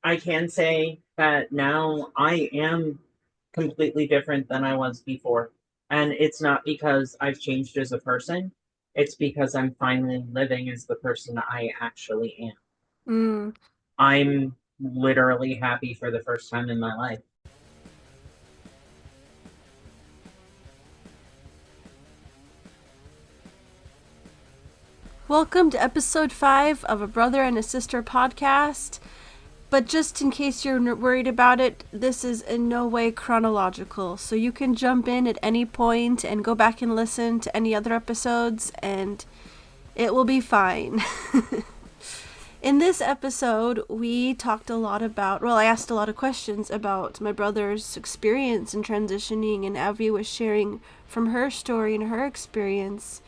I can say that now I am completely different than I was before. And it's not because I've changed as a person, it's because I'm finally living as the person I actually am. Mm. I'm literally happy for the first time in my life. Welcome to episode 5 of a brother and a sister podcast. But just in case you're worried about it, this is in no way chronological. So you can jump in at any point and go back and listen to any other episodes, and it will be fine. In this episode, we talked a lot about, well, I asked a lot of questions about my brother's experience in transitioning, and Avi was sharing from her story and her experience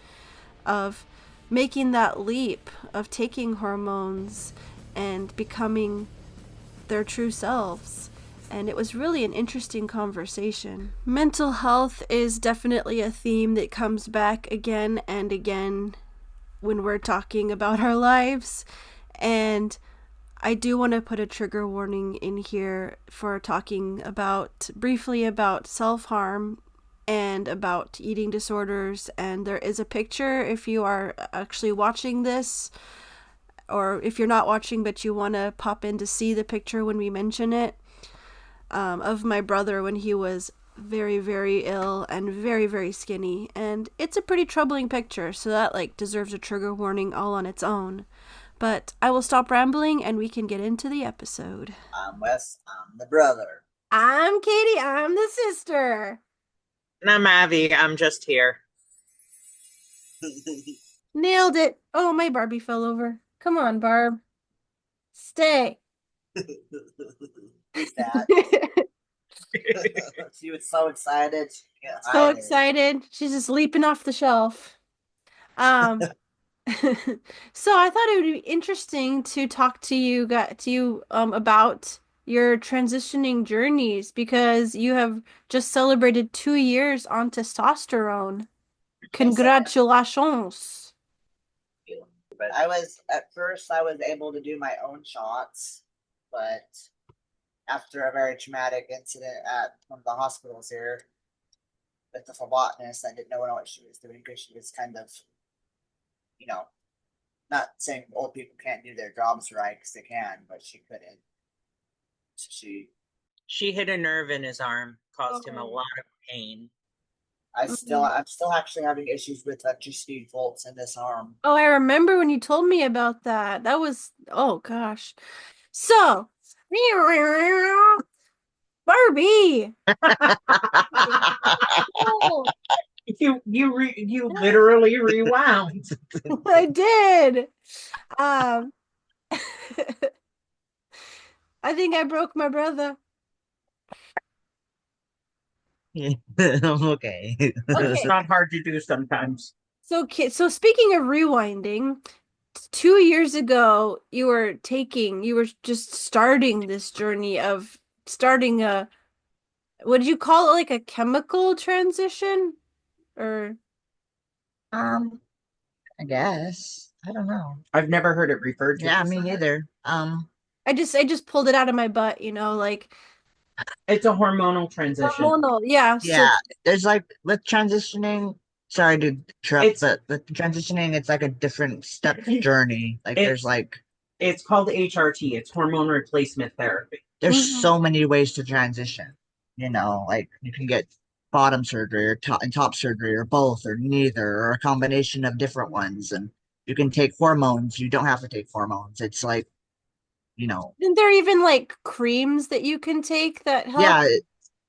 of making that leap of taking hormones and becoming their true selves. And it was really an interesting conversation. Mental health is definitely a theme that comes back again and again when we're talking about our lives. And I do want to put a trigger warning in here for talking about briefly about self harm and about eating disorders. And there is a picture if you are actually watching this, or if you're not watching but you want to pop in to see the picture when we mention it, of my brother when he was very, very ill and very, very skinny. And it's a pretty troubling picture, so that deserves a trigger warning all on its own. But I will stop rambling and we can get into the episode. I'm Wes. I'm the brother. I'm Katie. I'm the sister. And I'm Avi. I'm just here. Nailed it. Oh, my Barbie fell over. Come on, Barb. Stay. Who's that? She was so excited. So excited. She's just leaping off the shelf. Um, so I thought it would be interesting to talk to you about your transitioning journeys because you have just celebrated 2 years on testosterone. Congratulations. But at first I was able to do my own shots, but after a very traumatic incident at one of the hospitals here with the phlebotomist, I didn't know what she was doing because she was kind of, you know, not saying old people can't do their jobs right because they can, but she couldn't. So She hit a nerve in his arm, caused him a Oh. lot of pain. I'm still actually having issues with electricity volts in this arm. Oh, I remember when you told me about that. That was, oh gosh. So, Barbie. Oh, You literally rewound. I did. Um, I think I broke my brother. Okay. It's Okay. not hard to do sometimes. So speaking of rewinding, 2 years ago, you were just starting this journey of starting a, what did you call it? Like a chemical transition? Or Um, I guess. I don't know. I've never heard it referred to. Yeah, as me that. neither. I just pulled it out of my butt, like It's a hormonal transition. hormonal. Yeah. So Yeah, there's like with transitioning. Sorry to interrupt, It's but with transitioning, it's like a different step journey. Like there's it's like it's called HRT. It's hormone replacement therapy. there's mhm. so many ways to transition. Like you can get bottom surgery or top surgery or both or neither or a combination of different ones, and you can take hormones. You don't have to take hormones. It's like you know, Isn't there even like creams that you can take that help? yeah.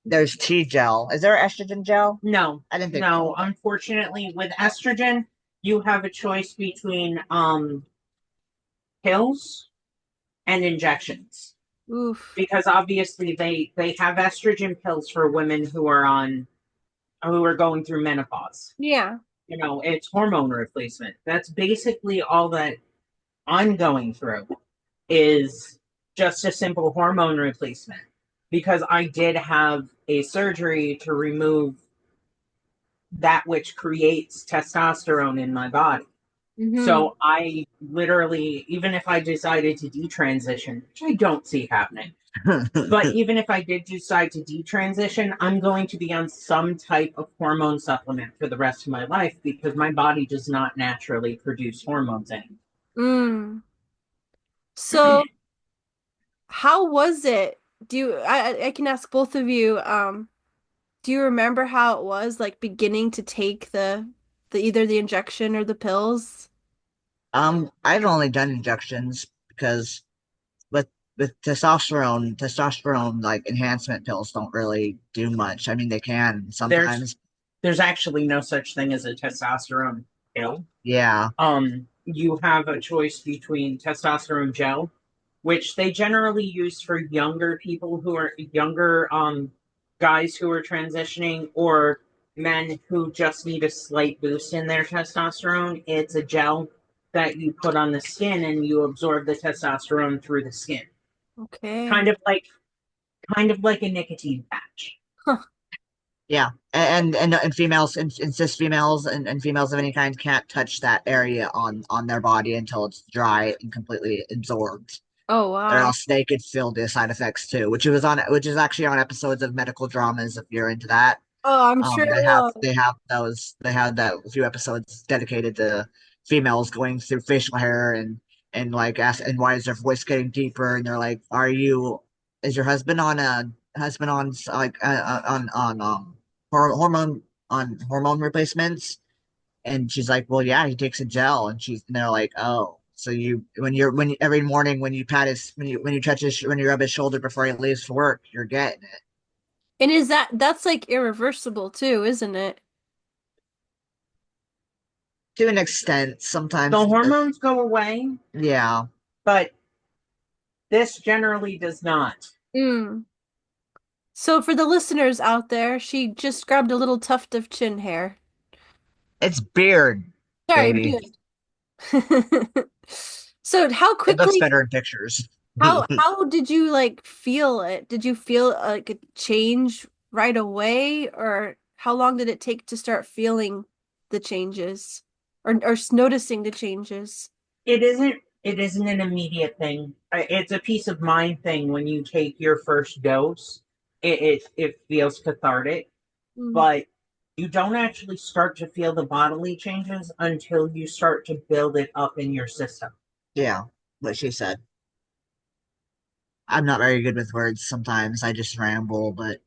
There's T gel. Is there estrogen gel? No, I didn't think no. so. Unfortunately, with estrogen, you have a choice between pills and injections Oof. because obviously they have estrogen pills for women who are going through menopause. Yeah. It's hormone replacement. That's basically all that I'm going through is just a simple hormone replacement because I did have a surgery to remove that which creates testosterone in my body. Mm-hmm. So I literally, even if I decided to detransition, which I don't see happening, but even if I did decide to detransition, I'm going to be on some type of hormone supplement for the rest of my life because my body does not naturally produce hormones anymore. Mm. So how was it? I can ask both of you, do you remember how it was like beginning to take the either the injection or the pills? I've only done injections because with testosterone like enhancement pills don't really do much. I mean, they can There's sometimes. there's actually no such thing as a testosterone pill. Yeah, You have a choice between testosterone gel, which they generally use for younger people who are younger guys who are transitioning or men who just need a slight boost in their testosterone. It's a gel that you put on the skin and you absorb the testosterone through the skin. Okay. Kind of like kind of like a nicotine patch. Huh. yeah, and females and cis females and females of any kind can't touch that area on their body until it's dry and completely absorbed, Oh or wow. else they could feel the side effects too. Which is actually on episodes of medical dramas if you're into that. Oh, I'm sure it was. They have that few episodes dedicated to females going through facial hair and like ask and why is their voice getting deeper and they're like, are you is your husband on like on hormone on hormone replacements? And she's like, well, yeah, he takes a gel, and they're like, oh. So you every morning when you pat his when you touch his when you rub his shoulder before he leaves for work, you're getting it. And that's like irreversible too, isn't it? To an extent, The sometimes, hormones go away, yeah, but this generally does not. Mm. So for the listeners out there, she just grabbed a little tuft of chin hair. it's beard, Sorry, baby. beard. So how It looks quickly better in pictures. how did you like feel it? Did you feel like a change right away, or how long did it take to start feeling the changes or noticing the changes? It isn't an immediate thing. It's a peace of mind thing when you take your first dose. It feels cathartic, Mm. but you don't actually start to feel the bodily changes until you start to build it up in your system. Yeah, what she said. I'm not very good with words sometimes. I just ramble, but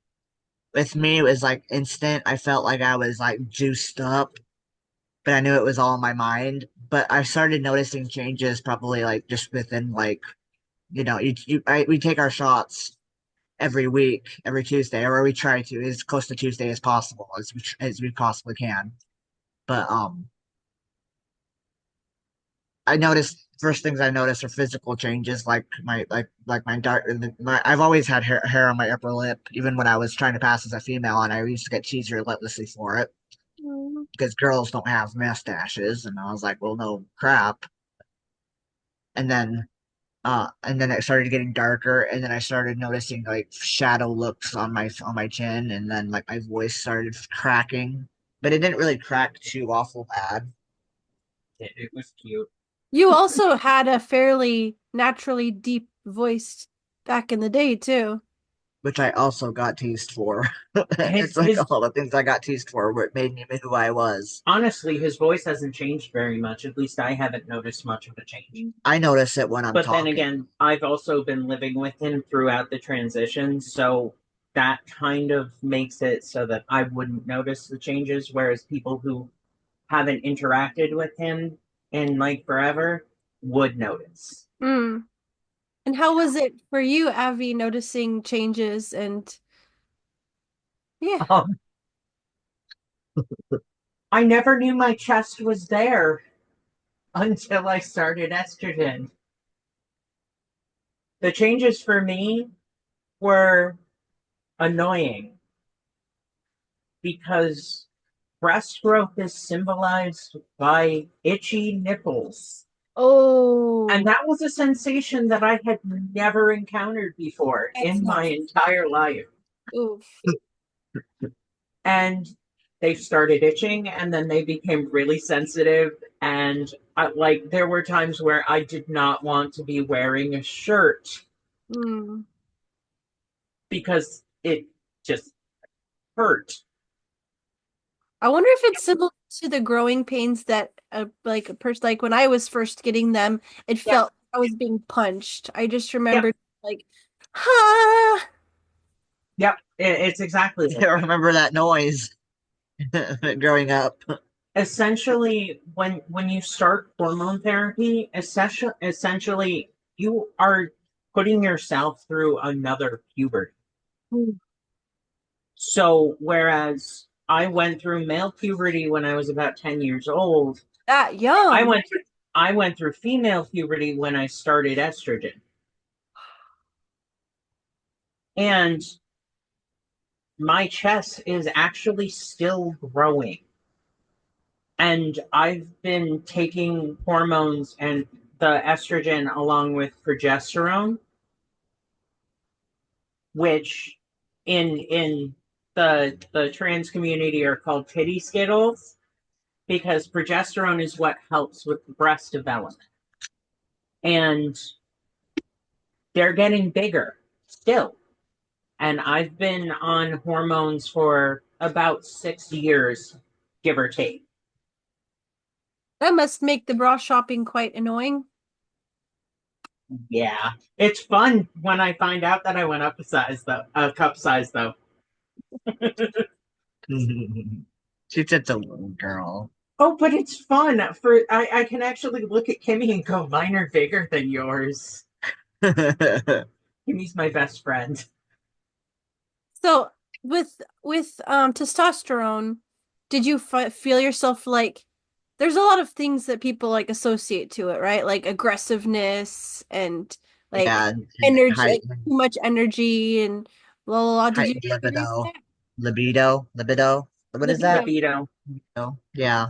with me, it was like instant. I felt like I was like juiced up, but I knew it was all in my mind. But I started noticing changes probably like just within like, we take our shots every week, every Tuesday, or we try to as close to Tuesday as possible as we possibly can. But I noticed first things I noticed are physical changes, like my dark. I've always had hair on my upper lip, even when I was trying to pass as a female, and I used to get teased relentlessly for it Mm. because girls don't have mustaches, and I was like, well, no crap. And then and then it started getting darker, and then I started noticing like shadow looks on my chin, and then like my voice started cracking, but it didn't really crack too awful bad, It was cute. You also had a fairly naturally deep voice back in the day too. which I also got teased for. His It's like his all the things I got teased for, what made me who I was. honestly, his voice hasn't changed very much. At least I haven't noticed much of a change. I notice it when I'm But then talking. again, I've also been living with him throughout the transition, so that kind of makes it so that I wouldn't notice the changes, whereas people who haven't interacted with him in like forever would notice. Mm. And how was it for you, Avi, noticing changes and yeah. Um, I never knew my chest was there until I started estrogen. The changes for me were annoying because breast growth is symbolized by itchy nipples. And Oh, that was a sensation that I had never encountered before that's in not my entire life. oof. And they started itching, and then they became really sensitive. And like there were times where I did not want to be wearing a shirt Mm. because it just hurt. I wonder if it's similar to the growing pains that like a person like when I was first getting them, it Yep, felt like I was being punched. I just yep, remembered like, ha. yep. It's exactly I like don't that. remember that noise growing up. Essentially, when you start hormone therapy, essentially you are putting yourself through another puberty. Mm. So whereas I went through male puberty when I was about 10 years old, That I young. went through I went through female puberty when I started estrogen. And my chest is actually still growing. And I've been taking hormones and the estrogen along with progesterone, which in the trans community are called titty skittles, because progesterone is what helps with breast development. And they're getting bigger still. And I've been on hormones for about 6 years, give or take. That must make the bra shopping quite annoying. Yeah, it's fun when I find out that I went up a size though, a cup size though. She's such a little girl. Oh, but it's fun. For I can actually look at Kimmy and go, mine are bigger than yours. Kimmy's my best friend. So with testosterone, did you f feel yourself like there's a lot of things that people like associate to it, right? Like aggressiveness and like Yeah, and energy, like too much energy and blah blah blah. Did you heightened experience libido, that? libido. What is that? Libido. Libido. Oh, yeah,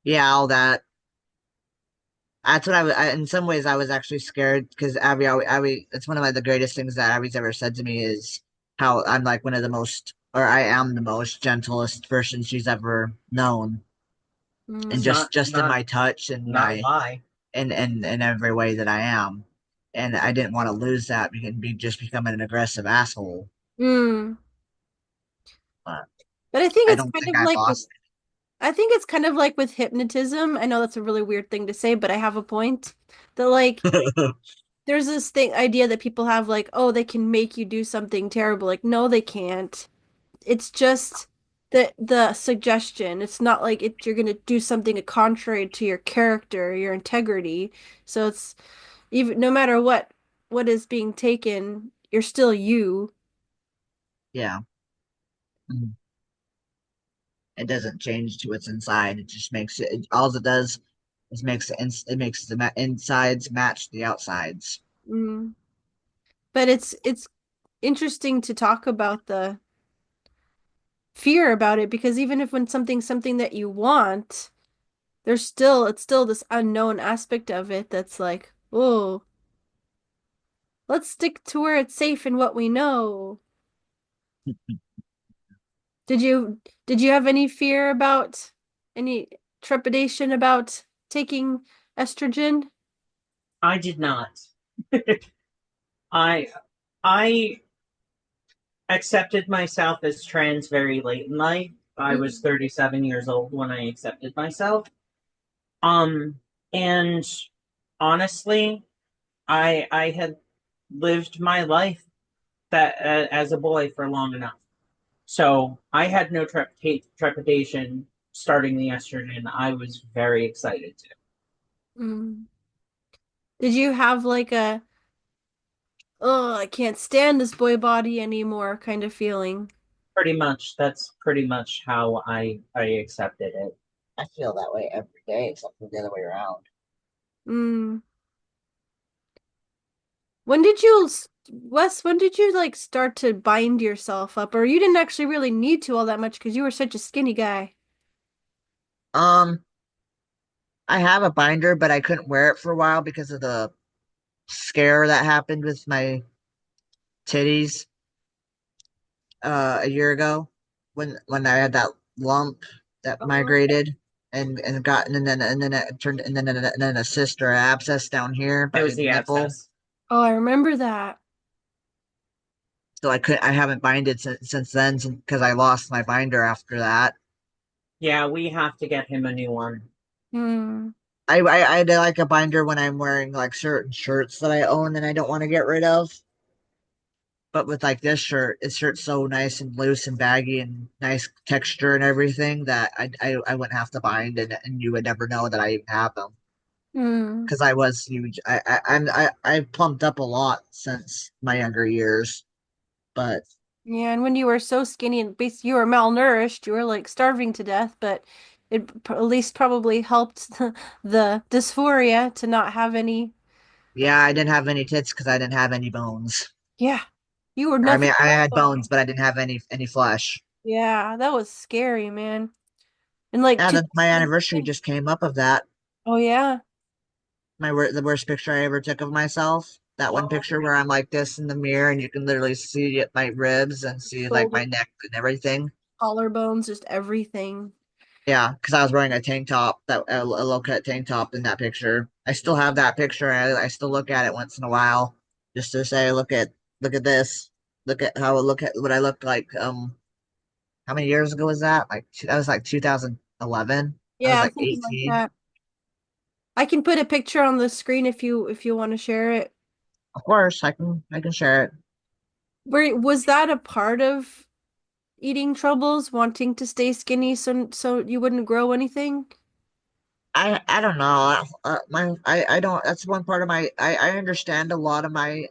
yeah, all that. That's what in some ways, I was actually scared because Abby, it's one of the greatest things that Abby's ever said to me is how I'm like one of the most, or I am the most gentlest person she's ever known, and It's Mm, just in my touch and not a my lie. in every way that I am, and I didn't want to lose that and be just becoming an aggressive asshole. mm. But But I think I it's don't kind think of I like with lost I think it's kind of like with hypnotism. I know that's a really weird thing to say, but I have a point. That like it. there's this thing idea that people have like, oh, they can make you do something terrible. Like, no, they can't. It's just the suggestion. It's not like you're gonna do something contrary to your character, your integrity. So it's even no matter what is being taken, you're still you. Yeah. Mm. It doesn't change to what's inside. It just makes all it does is it makes the insides match the outsides. Mm. But it's interesting to talk about the fear about it because even if when something that you want, it's still this unknown aspect of it that's like, oh, let's stick to where it's safe and what we know. Did you have any fear about any trepidation about taking estrogen? I did not. I I accepted myself as trans very late in life. I was Mm, 37 years old when I accepted myself. Um, and honestly, I had lived my life that as a boy for long enough. So I had no trepidation starting the estrogen. I was very excited to. mm. Did you have like a, oh, I can't stand this boy body anymore kind of feeling? Pretty much, that's pretty much how I accepted it. I feel that way every day, except for the other way around. Mm. When did you, Wes, when did you like start to bind yourself up? Or you didn't actually really need to all that much because you were such a skinny guy. Um, I have a binder, but I couldn't wear it for a while because of the scare that happened with my titties a year ago when I had that lump that Oh, migrated and got and then it turned and then a cyst or abscess down here it by was the the nipple. abscess. Oh, I remember that. So I haven't binded since then because I lost my binder after that. Yeah, we have to get him a new one. Hmm. I like a binder when I'm wearing like certain shirts that I own and I don't want to get rid of. But with like this shirt's so nice and loose and baggy and nice texture and everything that I wouldn't have to bind and you would never know that I even have them Hmm. because I was huge. I plumped up a lot since my younger years, but Yeah, and when you were so skinny and basically you were malnourished, you were like starving to death, but at least probably helped the dysphoria to not have any. yeah, I didn't have any tits because I didn't have any bones. Yeah, you were I nothing mean, I but had bone. bones, but I didn't have any flesh. Yeah, that was scary, man. And like Yeah, my anniversary 2011. just came up of that. Oh yeah. The worst picture I ever took of myself. That one Oh, picture where I'm like this in the mirror and you can literally see my ribs and see like shoulder, my neck and everything. collarbones, just everything. Yeah, because I was wearing a tank top, that a low cut tank top in that picture. I still have that picture. I still look at it once in a while just to say, look at this, look at what I looked like. How many years ago was that? That was like 2011. I was Yeah, like something like 18. that. I can put a picture on the screen if you want to share it. Of course, I can share it. Was that a part of eating troubles, wanting to stay skinny so you wouldn't grow anything? I don't know. I don't. That's one part of my. I understand a lot of my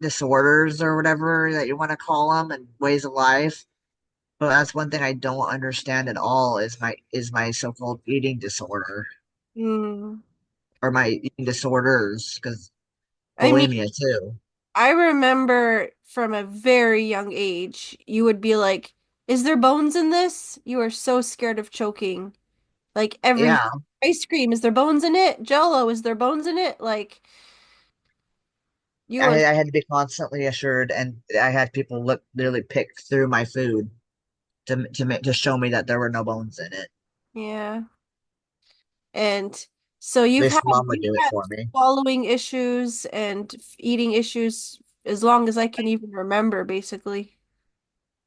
disorders or whatever that you want to call them and ways of life. But that's one thing I don't understand at all is my so-called eating disorder Hmm. or my eating disorders because I mean, bulimia too. I remember from a very young age, you would be like, "Is there bones in this?" You are so scared of choking. Like every Yeah, ice cream, is there bones in it? Jello, is there bones in it? Like you are, I had to be constantly assured, and I had people look literally pick through my food to show me that there were no bones in it. yeah. And so At least mom would you've do it had for me. swallowing issues and eating issues as long as I can even remember, basically.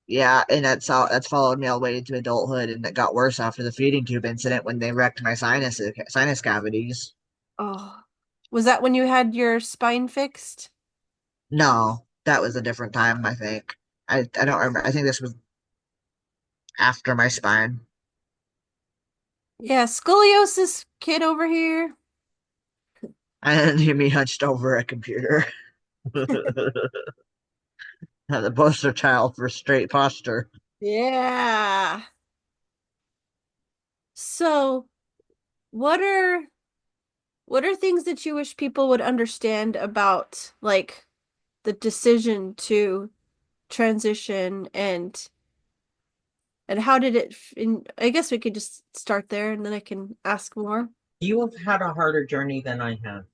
Yeah, and that's followed me all the way into adulthood, and it got worse after the feeding tube incident when they wrecked my sinus cavities. Oh, was that when you had your spine fixed? No, that was a different time, I think. I don't remember. I think this was after my spine. Yeah, scoliosis kid over here. And me hunched over a computer. The poster child for straight posture. Yeah. So, what are what are things that you wish people would understand about like the decision to transition and how did it in I guess we could just start there and then I can ask more. You have had a harder journey than I have.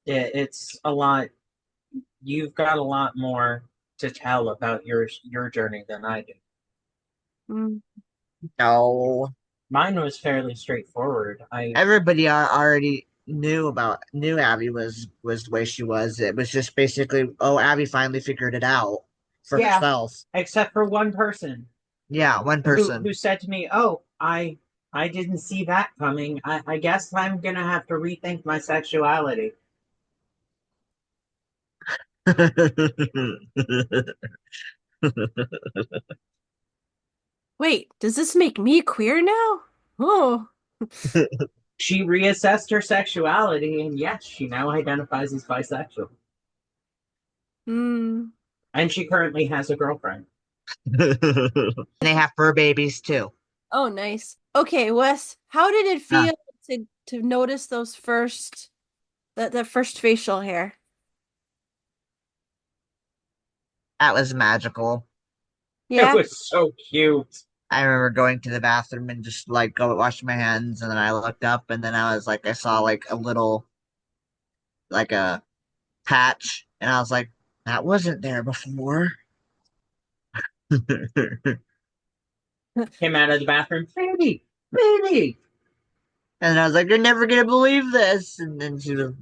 It's a lot. You've got a lot more to tell about your journey than I do. Mm. No. Mine was fairly straightforward. I Everybody already knew Abby was the way she was. It was just basically, oh, Abby finally figured it out for Yeah, herself. except for one person Yeah, one who person. said to me, "Oh, I didn't see that coming. I guess I'm gonna have to rethink my sexuality." Wait, does this make me queer now? Oh. She reassessed her sexuality, and yes, she now identifies as bisexual. Hmm. And she currently has a girlfriend. They have fur babies too. Oh, nice. Okay, Wes, how did it Uh, feel to notice those that first facial hair? that was magical. It Yeah. was so cute. I remember going to the bathroom and just like go wash my hands, and then I looked up, and then I was like, I saw like a little like a patch, and I was like, that wasn't there before. Came out of the bathroom, baby, baby. And I was like, "You're never gonna believe this." And then she was,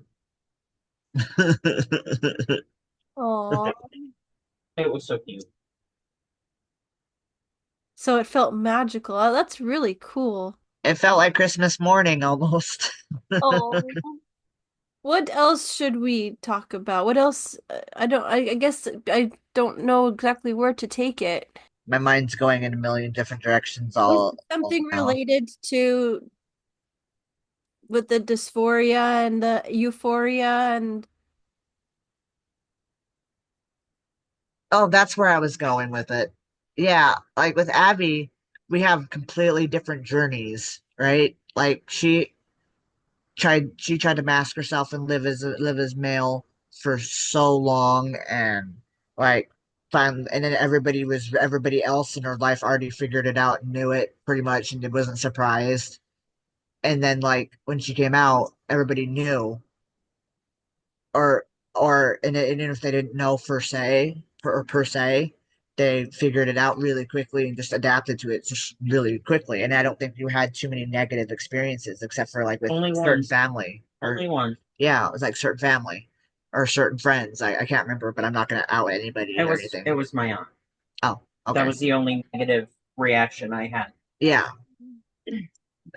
Oh, It was so cute. so it felt magical. Oh, that's really cool. it felt like Christmas morning almost. Oh. What else should we talk about? What else? I guess I don't know exactly where to take it. My mind's going in a million different directions Was all, it all something now. related to with the dysphoria and the euphoria and Oh, that's where I was going with it. Yeah, like with Abby, we have completely different journeys, right? Like she tried to mask herself and live as male for so long, and like finally, and then everybody else in her life already figured it out and knew it pretty much, and it wasn't surprised. And then like when she came out, everybody knew, or and if they didn't know per se, they figured it out really quickly and just adapted to it just really quickly. And I don't think you had too many negative experiences except for like with Only certain one, family or only one. yeah, it was like certain family or certain friends. I can't remember, but I'm not gonna out anybody or It anything. was my aunt. Oh, That okay. was the only negative reaction I had. Yeah.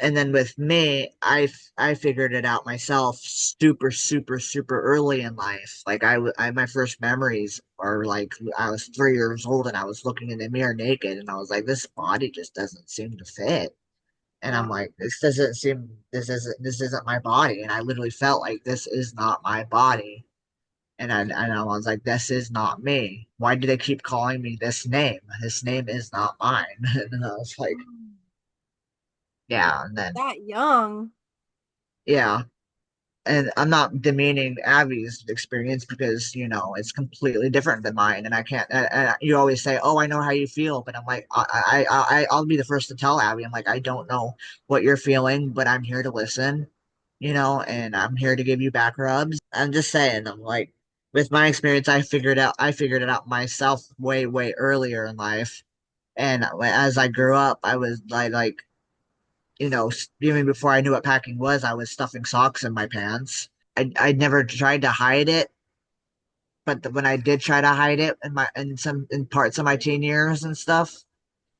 And then with me, I figured it out myself super super super early in life. Like my first memories are like I was 3 years old and I was looking in the mirror naked and I was like, this body just doesn't seem to fit. And I'm like, this isn't my body. And I literally felt like this is not my body. And I was like, this is not me. Why do they keep calling me this name? This name is not mine. And I was like, yeah. And then that young. yeah. And I'm not demeaning Abby's experience because it's completely different than mine, and I can't. And you always say, "Oh, I know how you feel," but I'm like, I'll be the first to tell Abby, I'm like, I don't know what you're feeling, but I'm here to listen, and I'm here to give you back rubs. I'm just saying, I'm like, with my experience, I figured it out myself way, way earlier in life, and as I grew up, I was like even before I knew what packing was, I was stuffing socks in my pants. I never tried to hide it, but when I did try to hide it in parts of my teen years and stuff,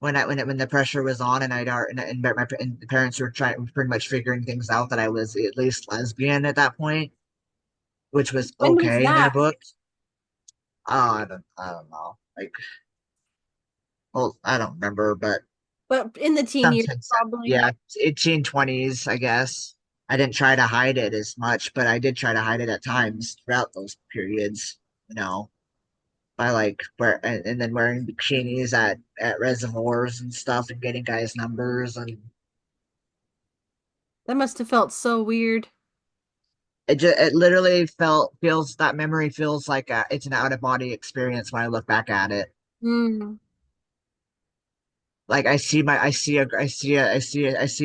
when the pressure was on and and the parents were trying pretty much figuring things out that I was at least lesbian at that point, which was When was okay in their that? books. I don't know, like, well, I don't remember, but But in the teen years, sometimes, probably. yeah, 1820s, I guess. I didn't try to hide it as much, but I did try to hide it at times throughout those periods, you know, by like and then wearing bikinis at reservoirs and stuff and getting guys' numbers, and That must have felt so weird. it literally feels that memory feels like it's an out of body experience when I look back at it. Mm. Like I see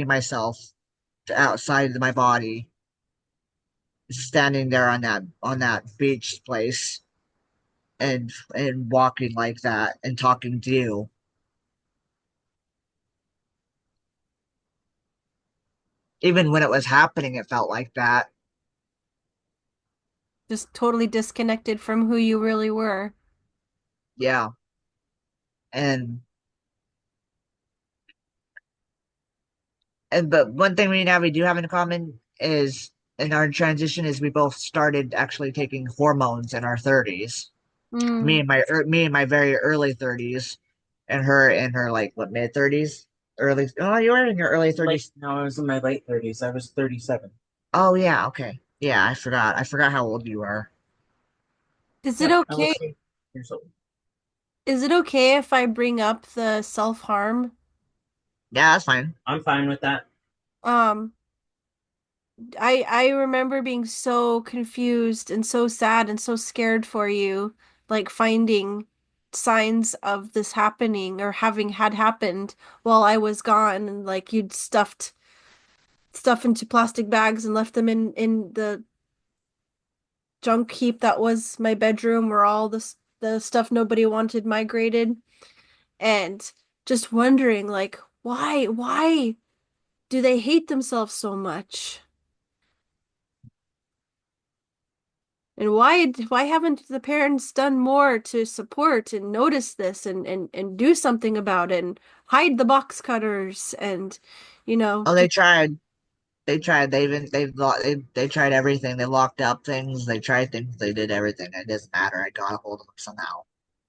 myself outside of my body standing there on that beach place and walking like that and talking to you. Even when it was happening, it felt like that. Just totally disconnected from who you really were. Yeah. And but one thing me and Abby do have in common is in our transition is we both started actually taking hormones in our 30s. Me Mm. in my very early 30s, and her in her like what mid 30s, early. Oh, you were in your early Like, 30s. no, I was in my late 30s. I was 37. Oh yeah, okay. Yeah, I forgot how old you were. Is it Yep, I okay? was 8 years old. Is it okay if I bring up the self-harm? Yeah, that's fine. I'm fine with that. Um, I remember being so confused and so sad and so scared for you, like finding signs of this happening or having had happened while I was gone, and like you'd stuffed stuff into plastic bags and left them in the junk heap that was my bedroom where all the stuff nobody wanted migrated. And just wondering like why do they hate themselves so much? And why haven't the parents done more to support and notice this and do something about it and hide the box cutters and Oh, they just tried. They tried. They tried everything. They locked up things. They tried things. They did everything. It doesn't matter. I got a hold of them somehow.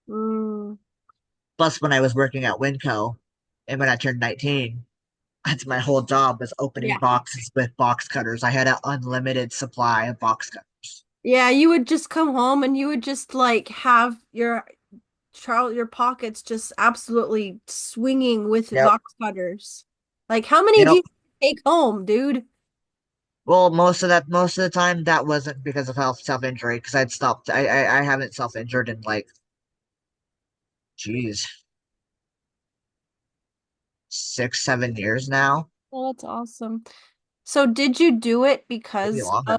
mm, Plus, when I was working at Winco, and when I turned 19, that's my whole job was opening yeah. boxes with box cutters. I had an unlimited supply of box cutters. Yeah, you would just come home and you would just like have your pockets just absolutely swinging with Yep. box cutters. Like how many do Yep. you take home, dude? Well, most of the time, that wasn't because of self injury. Because I'd stopped. I haven't self injured in like, geez, 6 7 years now, Oh, that's awesome. So did you do it maybe because longer.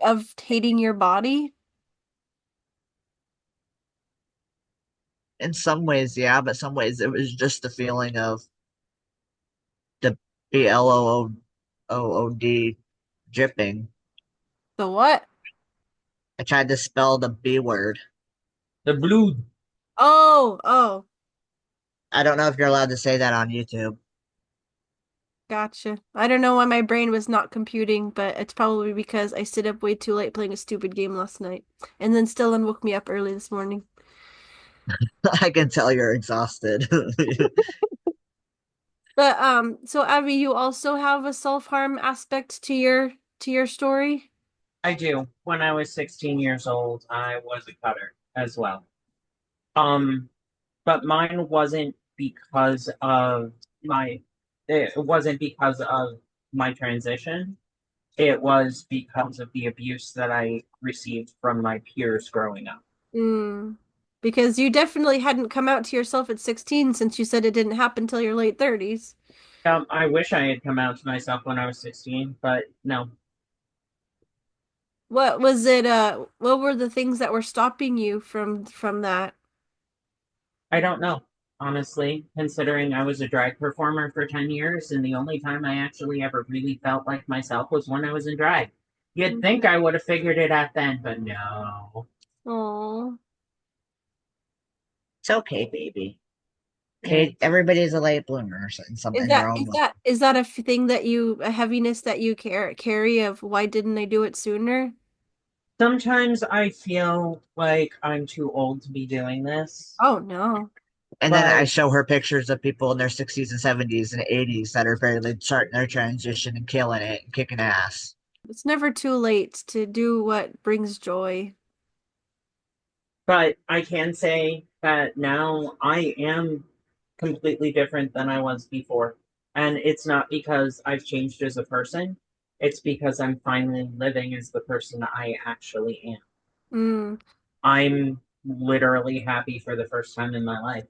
of hating your body? In some ways, yeah, but some ways it was just the feeling of the BLOOD dripping. The what? I tried to spell the B word. The blood. Oh, oh, I don't know if you're allowed to say that on YouTube. gotcha. I don't know why my brain was not computing, but it's probably because I stayed up way too late playing a stupid game last night. And then Stellan woke me up early this morning. I can tell you're exhausted. But so Abby, you also have a self-harm aspect to your story? I do. When I was 16 years old, I was a cutter as well. Um, but mine wasn't because of my, it wasn't because of my transition. It was because of the abuse that I received from my peers growing up. Mm. Because you definitely hadn't come out to yourself at 16 since you said it didn't happen till your late 30s. I wish I had come out to myself when I was 16, but no, What was it what were the things that were stopping you from that? I don't know. Honestly, considering I was a drag performer for 10 years, and the only time I actually ever really felt like myself was when I was in drag. You'd think I would have figured it out then, but no. Oh. It's okay, baby. Okay, everybody's a late bloomer in their own way. Is that thing that a heaviness that you carry of why didn't I do it sooner? Sometimes I feel like I'm too old to be doing this, Oh no. And then I but show her pictures of people in their 60s and 70s and 80s that are barely starting their transition and killing it and kicking ass. It's never too late to do what brings joy. but I can say that now I am completely different than I was before. And it's not because I've changed as a person, it's because I'm finally living as the person I actually am. Mm. I'm literally happy for the first time in my life,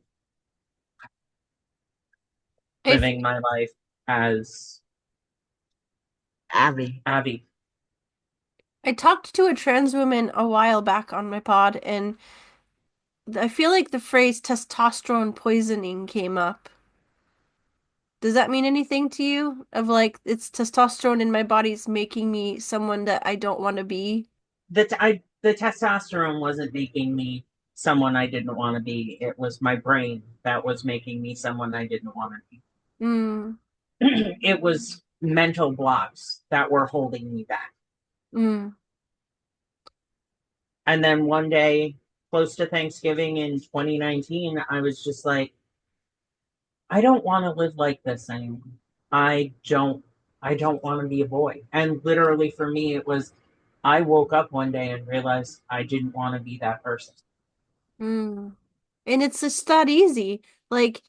I living my life as Abby, Abby. I talked to a trans woman a while back on my pod, and I feel like the phrase testosterone poisoning came up. Does that mean anything to you? Of like, it's testosterone in my body's making me someone that I don't want to be? The testosterone wasn't making me someone I didn't want to be. It was my brain that was making me someone I didn't want to be. Mm, It was mental blocks that were holding me back. mm, And then one day, close to Thanksgiving in 2019, I was just like, I don't want to live like this anymore. I don't I don't want to be a boy. And literally for me it was I woke up one day and realized I didn't want to be that person. mm. And it's just that easy. Like,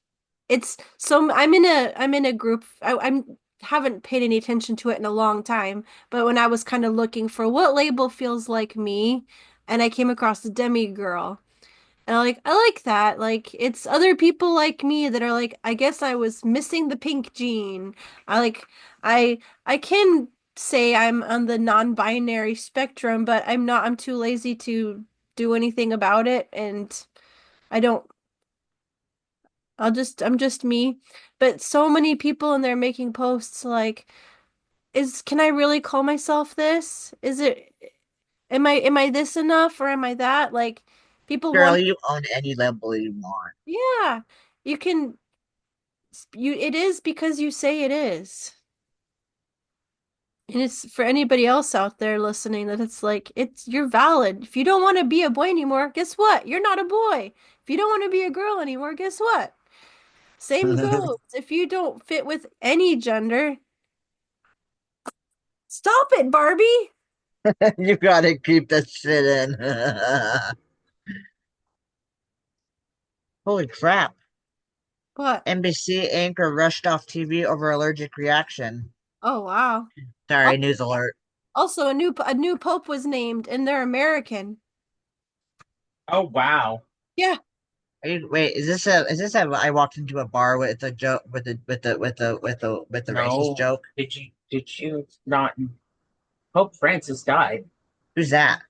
I'm in a group. I'm haven't paid any attention to it in a long time, but when I was kind of looking for what label feels like me, and I came across the demi girl. And I like that. Like it's other people like me that are like, I guess I was missing the pink gene. I like I I can say I'm on the non-binary spectrum, but I'm too lazy to do anything about it and I don't I'm just me. But so many people in there making posts like, can I really call myself this? Am I this enough or am I that? Like people Girl, want, you own any label you want. yeah, you can, it is because you say it is. And it's for anybody else out there listening that it's like, you're valid. If you don't want to be a boy anymore, guess what? You're not a boy. If you don't want to be a girl anymore, guess what? Same goes. If you don't fit with any gender, stop it, Barbie. You gotta keep that shit in. Holy crap. What? NBC anchor rushed off TV over allergic reaction. Oh, wow. Sorry, Al- news alert. Also, a new pope was named, and they're American. Oh wow. Yeah, Wait, is this a I walked into a bar with a joke with the racist No. joke? Did you not Pope Francis died? Who's that?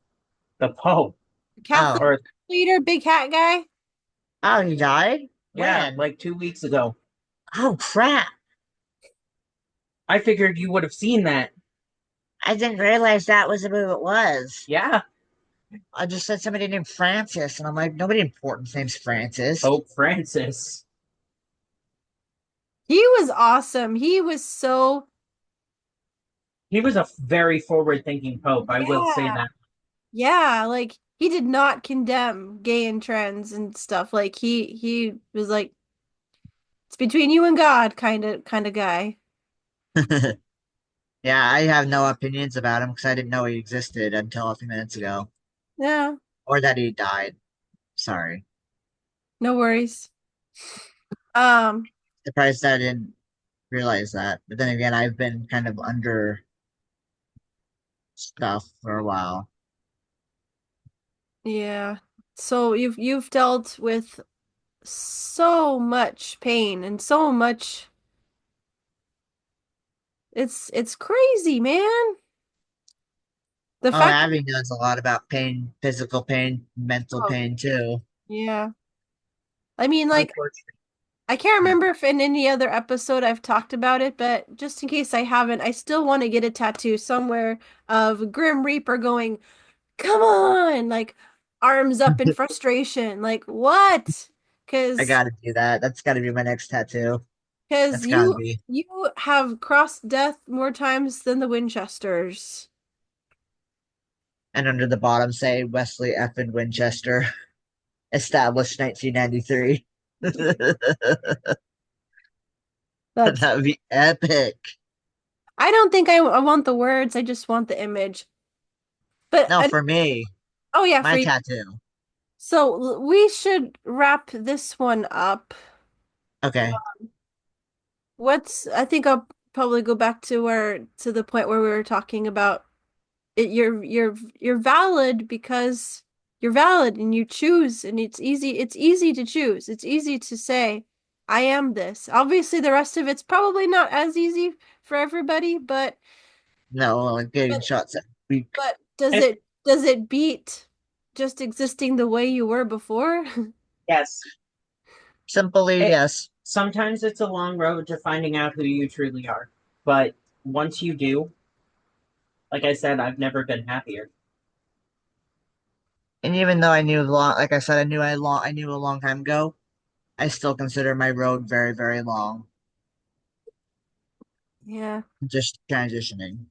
The Pope. Catholic Oh. Or leader, big hat guy. Oh, he died? yeah, When? like 2 weeks ago. Oh crap. I figured you would have seen that. I didn't realize that was who it was. Yeah. I just said somebody named Francis, and I'm like, nobody important's name's Francis. Pope Francis. He was awesome. He was so, He was a very forward thinking Pope, I will say yeah, that. yeah. Like he did not condemn gay and trans and stuff. Like he was like, it's between you and God, kind of guy. Yeah, I have no opinions about him because I didn't know he existed until a few minutes ago. Yeah, Or that he died. Sorry. no worries. Um, Surprised I didn't realize that. But then again, I've been kind of under stuff for a while. yeah. So you've dealt with so much pain and so much. It's crazy, man. The Oh, fact that, Abby knows a lot about pain, physical pain, mental oh, pain too. yeah. I mean, like Unfortunately. I can't remember if in any other episode I've talked about it, but just in case I haven't, I still want to get a tattoo somewhere of Grim Reaper going, "Come on!" like arms up in frustration. Like, what? I Because gotta do that. That's gotta be my next tattoo. because That's gotta be. you have crossed death more times than the Winchesters. And under the bottom say Wesley F. and Winchester, established 1993. That's That would be epic. I don't think I want the words, I just want the image. But No, for me, oh yeah, for my you. tattoo. So we should wrap this one up. Okay. I think I'll probably go back to the point where we were talking about it. You're valid because you're valid and you choose and it's easy to choose. It's easy to say, I am this. Obviously the rest of it's probably not as easy for everybody, No, like getting but shots at week. but And does it beat just existing the way you were before? yes, Simply, it yes. sometimes it's a long road to finding out who you truly are. But once you do, like I said, I've never been happier. And even though I knew long, like I said, I knew a long time ago. I still consider my road very, very long. Yeah. Just transitioning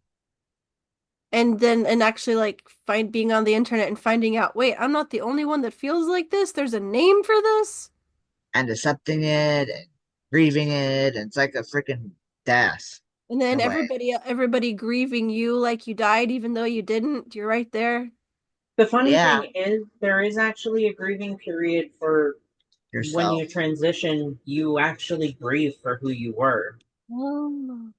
And actually like being on the internet and finding out, wait, I'm not the only one that feels like this. There's a name for this. and accepting it and grieving it. And it's like a freaking death And in then a way. everybody grieving you like you died even though you didn't. You're right there. The funny Yeah, thing is, there is actually a grieving period for when yourself. you transition, you actually grieve for who you were. Oh.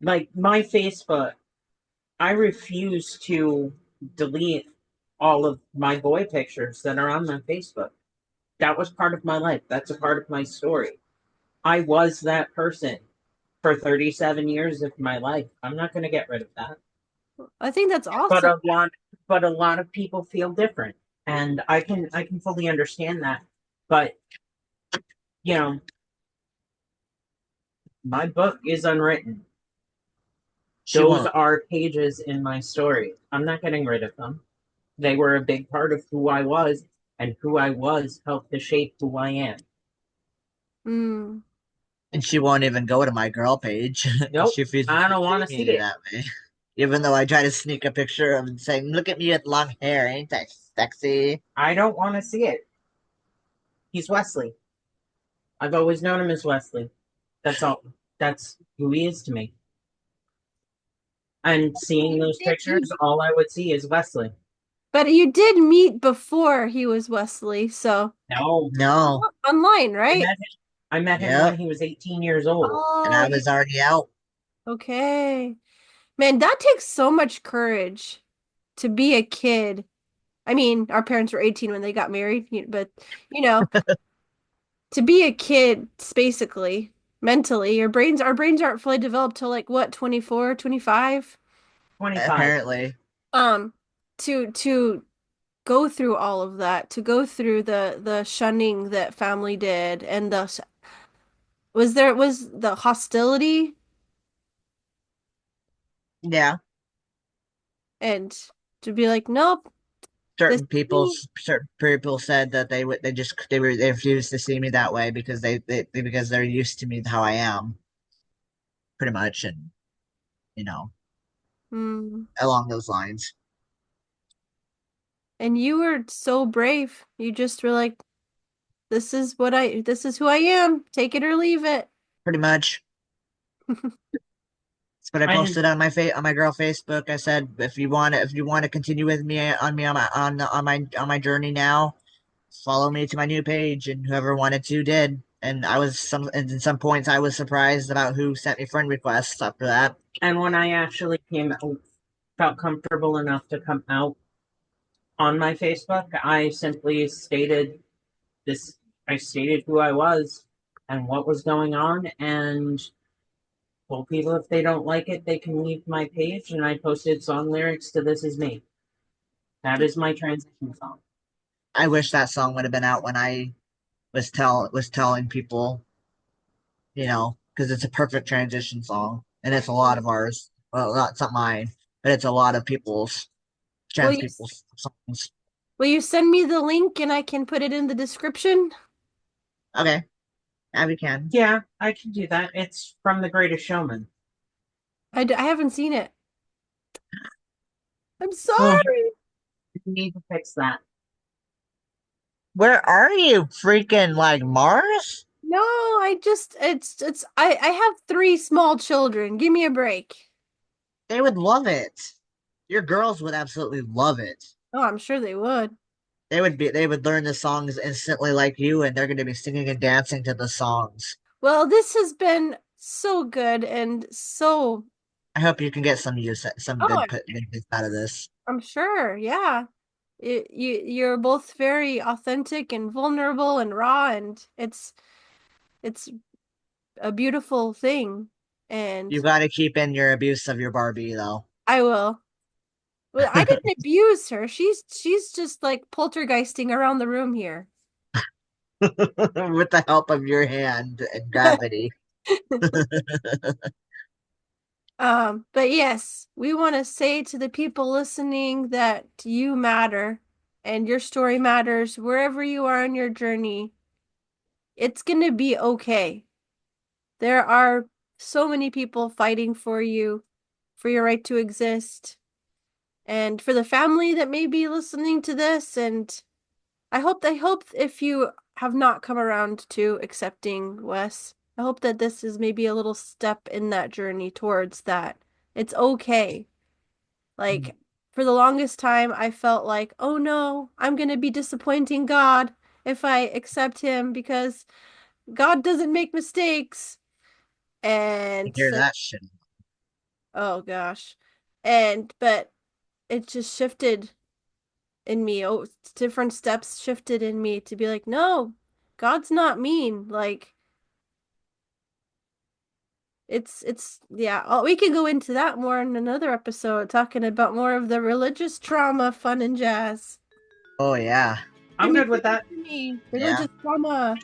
Like my Facebook, I refuse to delete all of my boy pictures that are on my Facebook. That was part of my life. That's a part of my story. I was that person for 37 years of my life. I'm not going to get rid of that. I think that's But awesome. a lot of people feel different, and I can fully understand that. But you know, my book is unwritten. She Those won't. are pages in my story. I'm not getting rid of them. They were a big part of who I was, and who I was helped to shape who I am. Mm. And she won't even go to my girl page because Nope, she feels I don't want see to see me it. that way. Even though I try to sneak a picture of him saying, "Look at me with long hair, ain't that sexy?" I don't want to see it. He's Wesley. I've always known him as Wesley. That's all. That's who he is to me. And seeing You those did pictures, meet, all I would see is Wesley. but you did meet before he was Wesley, so No, No. online, I right? met him. I met him when Yep. he was 18 years old. And Oh, I was already out. okay. Man, that takes so much courage to be a kid. I mean, our parents were 18 when they got married, but you know, to be a kid, basically, mentally, our brains aren't fully developed till like what, 24, 25. 25. Apparently. Um, to go through all of that, to go through the shunning that family did, and was the hostility, Yeah. and to be like, nope, this Certain is people, me. certain people said that they refused to see me that way because because they're used to me how I am, pretty much, and you know, Hmm. along those lines, And you were so brave. You just were like, this is who I am. Take it or leave it. pretty much. That's what I And posted on on my girl Facebook. I said, if you want to continue with me on my journey now, follow me to my new page, and whoever wanted to did. And in some points I was surprised about who sent me friend requests after that. and when I actually came out, felt comfortable enough to come out on my Facebook, I simply stated this. I stated who I was and what was going on, and told people if they don't like it, they can leave my page. And I posted song lyrics to "This Is Me." That is my transition song. I wish that song would have been out when I was telling people, because it's a perfect transition song, and it's a lot of ours. Well, not mine, but it's a lot of people's Will trans you people's songs. will you send me the link and I can put it in the description? Okay, Abby can. Yeah, I can do that. It's from The Greatest Showman. I haven't seen it. I'm Oh, sorry. You need to fix that. where are you? Freaking like Mars? No, I just it's I have three small children. Give me a break. They would love it. Your girls would absolutely love it. Oh, I'm sure they would. They would learn the songs instantly like you, and they're going to be singing and dancing to the songs. Well, this has been so good and so. I hope you can get some Oh, good use out of this. I'm sure. Yeah. You're both very authentic and vulnerable and raw, and it's a beautiful thing. And You got to keep in your abuse of your Barbie, though. I will. Well, I didn't abuse her. She's just like poltergeisting around the room here. With the help of your hand and gravity. But yes, we want to say to the people listening that you matter and your story matters wherever you are on your journey. It's gonna be okay. There are so many people fighting for you, for your right to exist, and for the family that may be listening to this. And I hope if you have not come around to accepting Wes, I hope that this is maybe a little step in that journey towards that. It's okay. Like, for the longest time, I felt like, oh no, I'm going to be disappointing God if I accept him because God doesn't make mistakes. You And hear so, that shit. oh gosh. But it just shifted in me. Oh, different steps shifted in me to be like, no, God's not mean. Like, yeah. Oh, we can go into that more in another episode, talking about more of the religious trauma, fun and jazz. Oh, yeah. I'm good with that. To me, Yeah. religious trauma.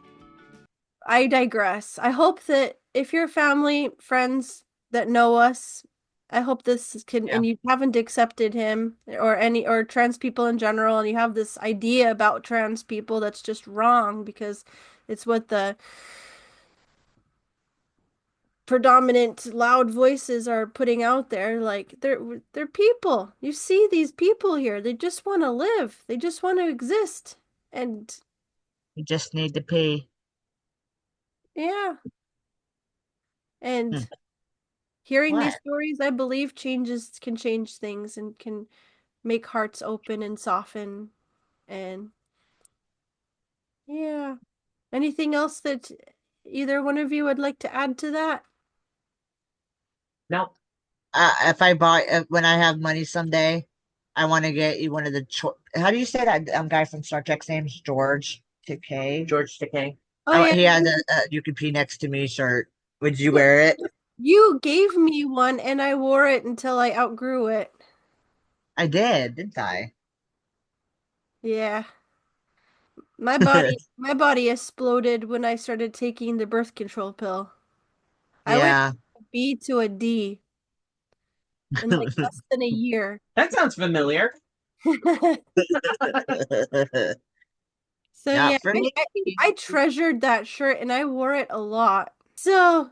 I digress. I hope that if your family, friends that know us, I hope this can, Yeah. and you haven't accepted him or any, or trans people in general, and you have this idea about trans people that's just wrong because it's what the predominant loud voices are putting out there. Like they're people. You see these people here. They just want to live. They just want to exist. And You just need to pee. yeah, Hmm. and hearing these What? stories, I believe changes can change things and can make hearts open and soften. And yeah. Anything else that either one of you would like to add to that? No, If I buy when I have money someday, I want to get you one of the. How do you say that guy from Star Trek's name's George Takei? George Takei. Oh yeah, He has a "You Can Pee Next to Me" shirt. Would you yeah. wear it? You gave me one and I wore it until I outgrew it. I did, didn't I? Yeah. My body exploded when I started taking the birth control pill. I went Yeah. from a B to a D in like less than a year. That sounds familiar. So yeah, Not for I, me. I I treasured that shirt and I wore it a lot. So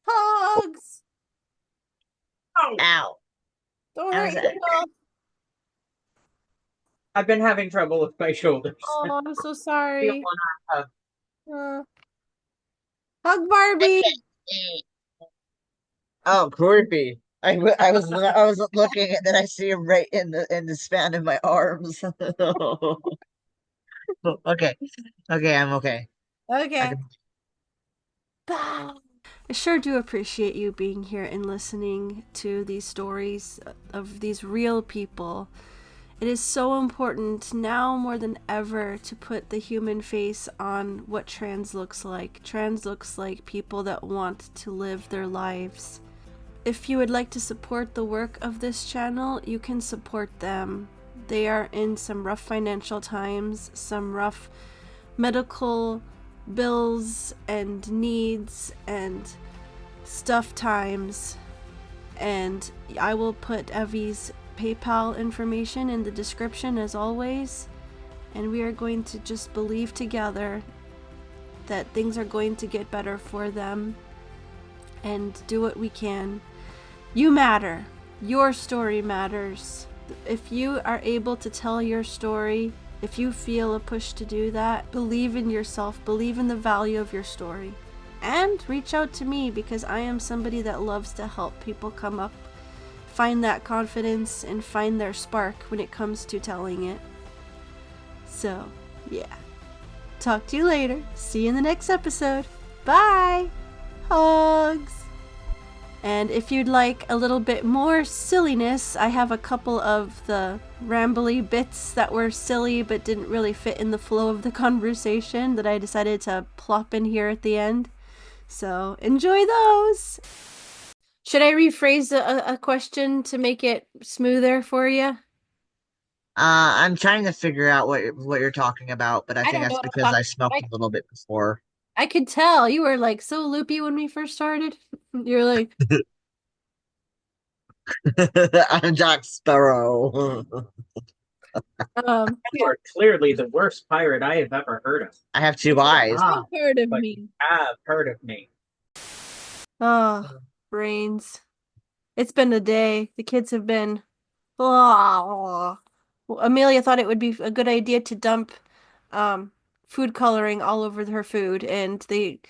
hugs. Oh, Ow. Don't hurt How's that? yourself. I've been having trouble with my shoulders. Oh, I'm so Feel sorry. one hug. Uh, hug Barbie. Oh, creepy. I was looking and then I see him right in the span of my arms. Okay. Okay, I'm okay. I Okay. can Bye. I sure do appreciate you being here and listening to these stories of these real people. It is so important now more than ever to put the human face on what trans looks like. Trans looks like people that want to live their lives. If you would like to support the work of this channel, you can support them. They are in some rough financial times, some rough medical bills and needs and stuff times, and I will put Evie's PayPal information in the description as always, and we are going to just believe together that things are going to get better for them and do what we can. You matter. Your story matters. If you are able to tell your story, if you feel a push to do that, believe in yourself, believe in the value of your story. And reach out to me because I am somebody that loves to help people come up, find that confidence, and find their spark when it comes to telling it. So, yeah. Talk to you later. See you in the next episode. Bye! Hugs! And if you'd like a little bit more silliness, I have a couple of the rambly bits that were silly but didn't really fit in the flow of the conversation that I decided to plop in here at the end. So enjoy those! Should I rephrase a question to make it smoother for you? I'm trying to figure out what you're talking about, but I I think don't know that's what I'm because talking I smoked about. a little bit before. I could tell you were like so loopy when we first started. You're like, I'm Jack Sparrow. You are clearly the worst pirate I have ever heard of. I have two you're eyes. not part of But you me. have heard of me. Oh, brains. It's been a day. The kids have been. Oh. Well, Amelia thought it would be a good idea to dump um, food coloring all over her food, and they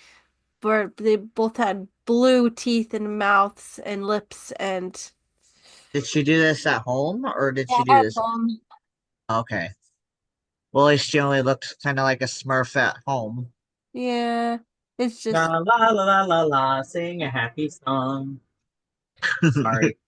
both had blue teeth and mouths and lips, and Did she do this at home or did yeah, she do at this? home. Okay. Well, at least she only looked kind of like a Smurf at home. Yeah, it's La just la la la la la, sing a happy song. Sorry.